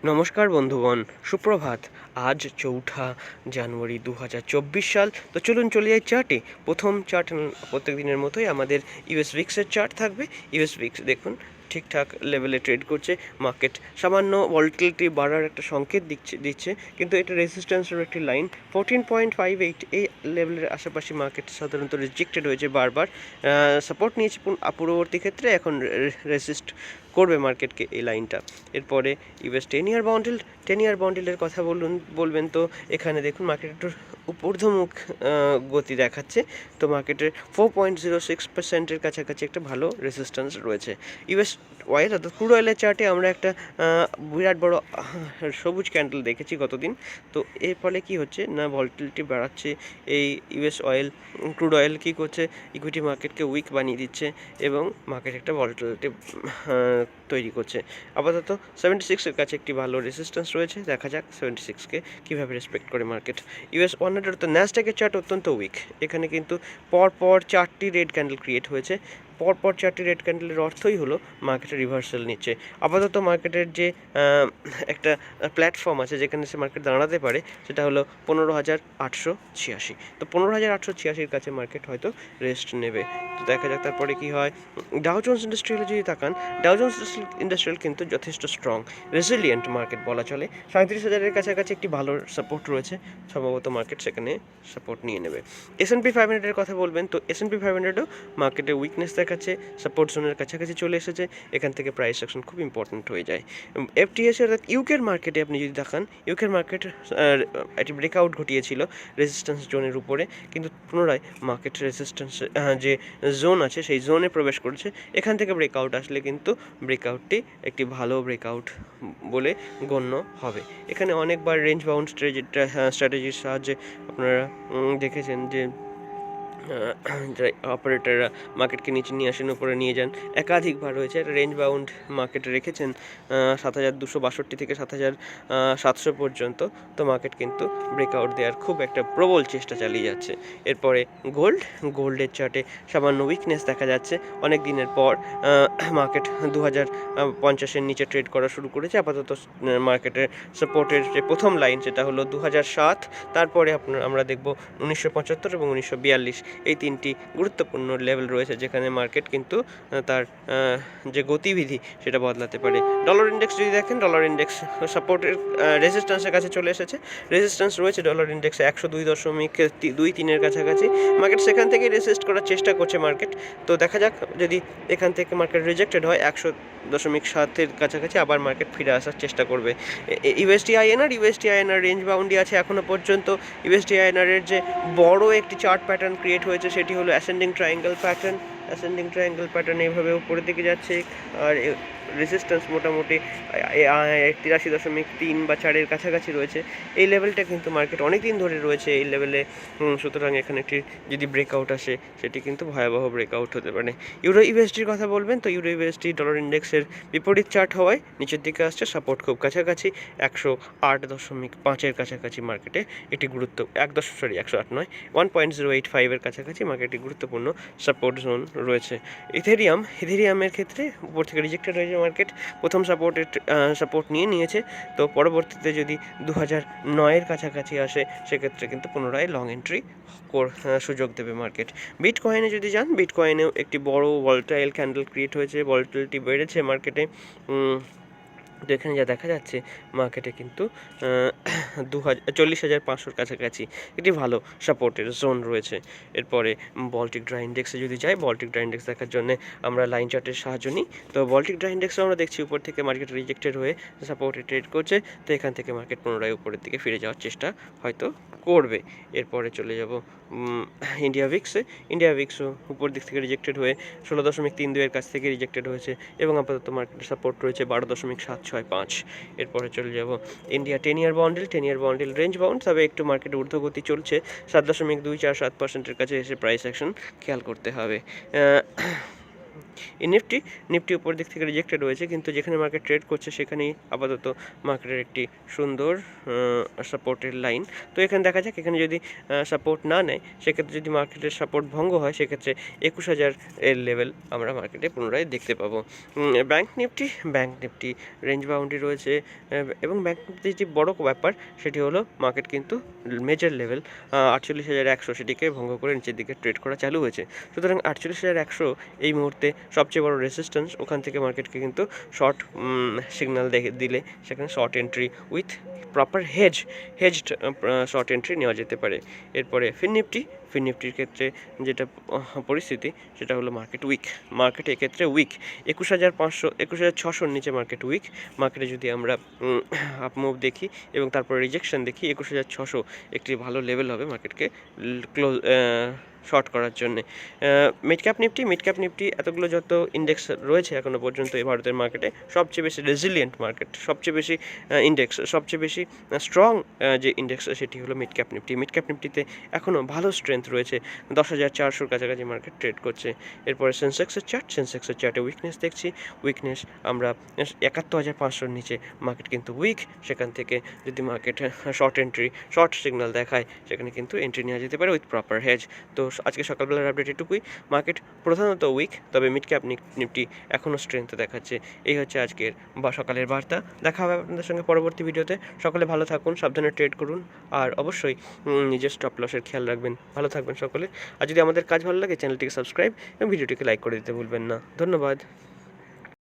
নমস্কার বন্ধুগণ, সুপ্রভাত। আজ 4 জানুয়ারি 2024 সাল। তো চলুন চলে যাই চার্টে। প্রথম চার্ট প্রত্যেক দিনের মতোই আমাদের ইউএস ভিক্সের চার্ট থাকবে। ইউএস ভিক্স দেখুন ঠিকঠাক লেভেলে ট্রেড করছে। মার্কেট সামান্য ভলাটিলিটি বাড়ার একটা সংকেত দিচ্ছে, কিন্তু এটা রেজিস্ট্যান্সের একটি লাইন 14.58 এই লেভেলের আশেপাশে মার্কেট সাধারণত রিজেক্টেড হয়েছে বারবার। সাপোর্ট নিয়েছে পূর্ববর্তী ক্ষেত্রে, এখন রেজিস্ট করবে মার্কেটকে এই লাইনটা। এরপরে ইউএস 10 ইয়ার বন্ডিলের কথা বলবেন তো এখানে দেখুন মার্কেট একটু ঊর্ধ্বমুখ গতি দেখাচ্ছে। তো মার্কেটের 4.06%-এর কাছাকাছি একটা ভালো রেজিস্ট্যান্স রয়েছে। ইউএস অয়েল অর্থাৎ ক্রুড অয়েলের চার্টে আমরা একটা বিরাট বড় সবুজ ক্যান্ডেল দেখেছি গতদিন। তো এর ফলে কি হচ্ছে না, ভলাটিলিটি বাড়াচ্ছে। এই ইউএস অয়েল ক্রুড অয়েল কী করছে, ইকুইটি মার্কেটকে উইক বানিয়ে দিচ্ছে এবং মার্কেট একটা ভলাটিলিটি তৈরি করছে। আপাতত 76-এর কাছে একটি ভালো রেজিস্ট্যান্স রয়েছে। দেখা যাক 76-কে কীভাবে রেসপেক্ট করে মার্কেট। ইউএস 100 অর্থাৎ ন্যাসড্যাকের চার্ট অত্যন্ত উইক। এখানে কিন্তু পরপর 4টি রেড ক্যান্ডেল ক্রিয়েট হয়েছে। পরপর 4টি রেড ক্যান্ডেলের অর্থই হলো মার্কেটের রিভার্সাল নিচ্ছে। আপাতত মার্কেটের যে একটা প্ল্যাটফর্ম আছে যেখানে সে মার্কেট দাঁড়াতে পারে, সেটা হলো 15,886। তো 15,886-এর কাছে মার্কেট হয়তো রেস্ট নেবে। তো দেখা যাক তারপরে কি হয়। ডাও জোন্স ইন্ডাস্ট্রিয়ালে যদি তাকান, ডাও জোন্স ইন্ডাস্ট্রিয়াল কিন্তু যথেষ্ট স্ট্রং, রেজিলিয়েন্ট মার্কেট বলা চলে। 37,000-এর কাছাকাছি একটি ভালো সাপোর্ট রয়েছে, সম্ভবত মার্কেট সেখানে সাপোর্ট নিয়ে নেবে। S&P 500-এর কথা বলবেন তো S&P 500-ও মার্কেটে উইকনেস দেখাচ্ছে, সাপোর্ট জোনের কাছাকাছি চলে এসেছে। এখান থেকে প্রাইস অ্যাকশন খুব ইম্পর্টেন্ট হয়ে যায়। FTSE অর্থাৎ ইউকের মার্কেটে আপনি যদি দেখান, ইউকের মার্কেট একটি ব্রেকআউট ঘটিয়েছিল রেজিস্ট্যান্স জোনের উপরে, কিন্তু পুনরায় মার্কেট রেজিস্ট্যান্স যে জোন আছে সেই জোনে প্রবেশ করেছে। এখান থেকে ব্রেকআউট আসলে কিন্তু ব্রেকআউটটি একটি ভালো ব্রেকআউট বলে গণ্য হবে। এখানে অনেকবার রেঞ্জ বাউন্ড স্ট্র্যাটেজির সাহায্যে আপনারা দেখেছেন যে অপারেটররা মার্কেটকে নিচে নিয়ে আসেন, উপরে নিয়ে যান। একাধিকবার হয়েছে। একটা রেঞ্জ বাউন্ড মার্কেটে রেখেছেন 7,262 থেকে 7,700 পর্যন্ত। তো মার্কেট কিন্তু ব্রেকআউট দেওয়ার খুব একটা প্রবল চেষ্টা চালিয়ে যাচ্ছে। এরপরে গোল্ডের চার্টে সামান্য উইকনেস দেখা যাচ্ছে। অনেক দিনের পর মার্কেট 2,050-এর নিচে ট্রেড করা শুরু করেছে। আপাতত মার্কেটের সাপোর্টের যে প্রথম লাইন সেটা হলো 2,007। তারপরে আমরা দেখব 1975 এবং 1942, এই তিনটি গুরুত্বপূর্ণ লেভেল রয়েছে যেখানে মার্কেট কিন্তু তার যে গতিবিধি সেটা বদলাতে পারে। ডলার ইন্ডেক্স যদি দেখেন, ডলার ইন্ডেক্স সাপোর্টের রেজিস্ট্যান্সের কাছে চলে এসেছে। রেজিস্ট্যান্স রয়েছে ডলার ইন্ডেক্সে 102.23-এর কাছাকাছি। মার্কেট সেখান থেকে রেজিস্ট করার চেষ্টা করছে মার্কেট। তো দেখা যাক, যদি এখান থেকে মার্কেট রিজেক্টেড হয় 100.7-এর কাছাকাছি, আবার মার্কেট ফিরে আসার চেষ্টা করবে। ইউএসডি আইএনআর রেঞ্জ বাউন্ডই আছে এখনও পর্যন্ত। ইউএসডি আইএনআরের যে বড় একটি চার্ট প্যাটার্ন ক্রিয়েট হয়েছে সেটি হলো অ্যাসেন্ডিং ট্রায়াঙ্গেল প্যাটার্ন এইভাবে উপরের দিকে যাচ্ছে। আর রেজিস্ট্যান্স মোটামুটি 83.3 বা 4-এর কাছাকাছি রয়েছে। এই লেভেলটা কিন্তু মার্কেট অনেক দিন ধরে রয়েছে এই লেভেলে। সুতরাং এখানে একটি যদি ব্রেকআউট আসে সেটি কিন্তু ভয়াবহ ব্রেকআউট হতে পারে। ইউরো ইউএসডির কথা বলবেন তো ইউরো ইউএসডি ডলার ইন্ডেক্সের বিপরীত চার্ট হওয়ায় নিচের দিকে আসছে, সাপোর্ট খুব কাছাকাছি 108.5-এর কাছাকাছি মার্কেটে একটি 108 নয়, 1.085-এর কাছাকাছি মার্কেটে গুরুত্বপূর্ণ সাপোর্ট জোন রয়েছে। ইথেরিয়ামের ক্ষেত্রে উপর থেকে রিজেক্টেড হয়েছে মার্কেট, প্রথম সাপোর্ট নিয়েছে। তো পরবর্তীতে যদি 2009-এর কাছাকাছি আসে সেক্ষেত্রে কিন্তু পুনরায় লং এন্ট্রি সুযোগ দেবে মার্কেট। বিটকয়েনে যদি যান, বিটকয়েনেও একটি বড় ভলাটাইল ক্যান্ডেল ক্রিয়েট হয়েছে, ভলাটিলিটি বেড়েছে মার্কেটে। তো এখানে যা দেখা যাচ্ছে মার্কেটে কিন্তু 40,500-এর কাছাকাছি একটি ভালো সাপোর্টের জোন রয়েছে। এরপরে বল্টিক ড্রাই ইন্ডেক্সে যদি যাই, বল্টিক ড্রাই ইন্ডেক্স দেখার জন্য আমরা লাইন চার্টের সাহায্য নিই। তো বল্টিক ড্রাই ইন্ডেক্সও আমরা দেখছি উপর থেকে মার্কেট রিজেক্টেড হয়ে সাপোর্টে ট্রেড করছে। তো এখান থেকে মার্কেট পুনরায় উপরের দিকে ফিরে যাওয়ার চেষ্টা হয়তো করবে। এরপরে চলে যাব ইন্ডিয়া ভিক্সও উপর দিক থেকে রিজেক্টেড হয়ে 16.32-এর কাছ থেকে রিজেক্টেড হয়েছে এবং আপাতত মার্কেটের সাপোর্ট রয়েছে 12.765। এরপরে চলে যাব ইন্ডিয়া 10-ইয়ার বন্ডিল রেঞ্জ বাউন্ড, তবে একটু মার্কেট ঊর্ধ্বগতি চলছে। 7.247%-এর কাছে এসে প্রাইস অ্যাকশন খেয়াল করতে হবে। নিফটি নিফটি উপর দিক থেকে রিজেক্টেড রয়েছে, কিন্তু যেখানে মার্কেট ট্রেড করছে সেখানেই আপাতত মার্কেটের একটি সুন্দর সাপোর্টের লাইন। তো এখানে দেখা যাক, এখানে যদি সাপোর্ট না নেয় সেক্ষেত্রে যদি মার্কেটের সাপোর্ট ভঙ্গ হয় সেক্ষেত্রে 21,000 এর লেভেল আমরা মার্কেটে পুনরায় দেখতে পাবো। ব্যাংক নিফটি রেঞ্জ বাউন্ডারি রয়েছে, এবং ব্যাংক নিফটির যে বড় ব্যাপার সেটি হলো মার্কেট কিন্তু মেজর লেভেল 48,100 সেটিকে ভঙ্গ করে নিচের দিকে ট্রেড করা চালু হয়েছে। সুতরাং 48,100 এই মুহূর্তে সবচেয়ে বড় রেসিস্ট্যান্স। ওখান থেকে মার্কেটকে কিন্তু শর্ট সিগন্যাল দিলে সেখানে short entry with proper hedged short entry নেওয়া যেতে পারে। এরপরে ফিননিফটির ক্ষেত্রে যেটা পরিস্থিতি সেটা হলো মার্কেট এক্ষেত্রে উইক। 21,600 নিচে মার্কেট উইক। মার্কেটে যদি আমরা আপ মুভ দেখি এবং তারপরে রিজেকশন দেখি, 21,600 একটি ভালো লেভেল হবে মার্কেটকে ক্লোজ শর্ট করার জন্যে। মিড ক্যাপ নিফটি এতগুলো যত ইন্ডেক্স রয়েছে এখনও পর্যন্ত এই ভারতের মার্কেটে সবচেয়ে বেশি রেজিলিয়েন্ট মার্কেট, সবচেয়ে বেশি ইন্ডেক্স, সবচেয়ে বেশি স্ট্রং যে ইন্ডেক্স সেটি হলো মিড ক্যাপ নিফটিতে এখনও ভালো স্ট্রেংথ রয়েছে। 10,400 কাছাকাছি মার্কেট ট্রেড করছে। এরপরে সেন্সেক্সের চার্টে উইকনেস আমরা 71,500 নিচে মার্কেট কিন্তু উইক। সেখান থেকে যদি মার্কেট শর্ট সিগন্যাল দেখায় সেখানে কিন্তু এন্ট্রি নেওয়া যেতে পারে উইথ প্রপার হেজ। তো আজকে সকালবেলার আপডেট এটুকুই। মার্কেট প্রধানত উইক, তবে মিড ক্যাপ নিফটি এখনও স্ট্রেংথ দেখাচ্ছে। এই হচ্ছে আজকের সকালের বার্তা। দেখা হবে আপনাদের সঙ্গে পরবর্তী ভিডিওতে। সকলে ভালো থাকুন, সাবধানে ট্রেড করুন, আর অবশ্যই নিজের স্টপ লসের খেয়াল রাখবেন। ভালো থাকবেন সকলে। আর যদি আমাদের কাজ ভালো লাগে চ্যানেলটিকে সাবস্ক্রাইব এবং ভিডিওটিকে লাইক করে দিতে ভুলবেন না। ধন্যবাদ।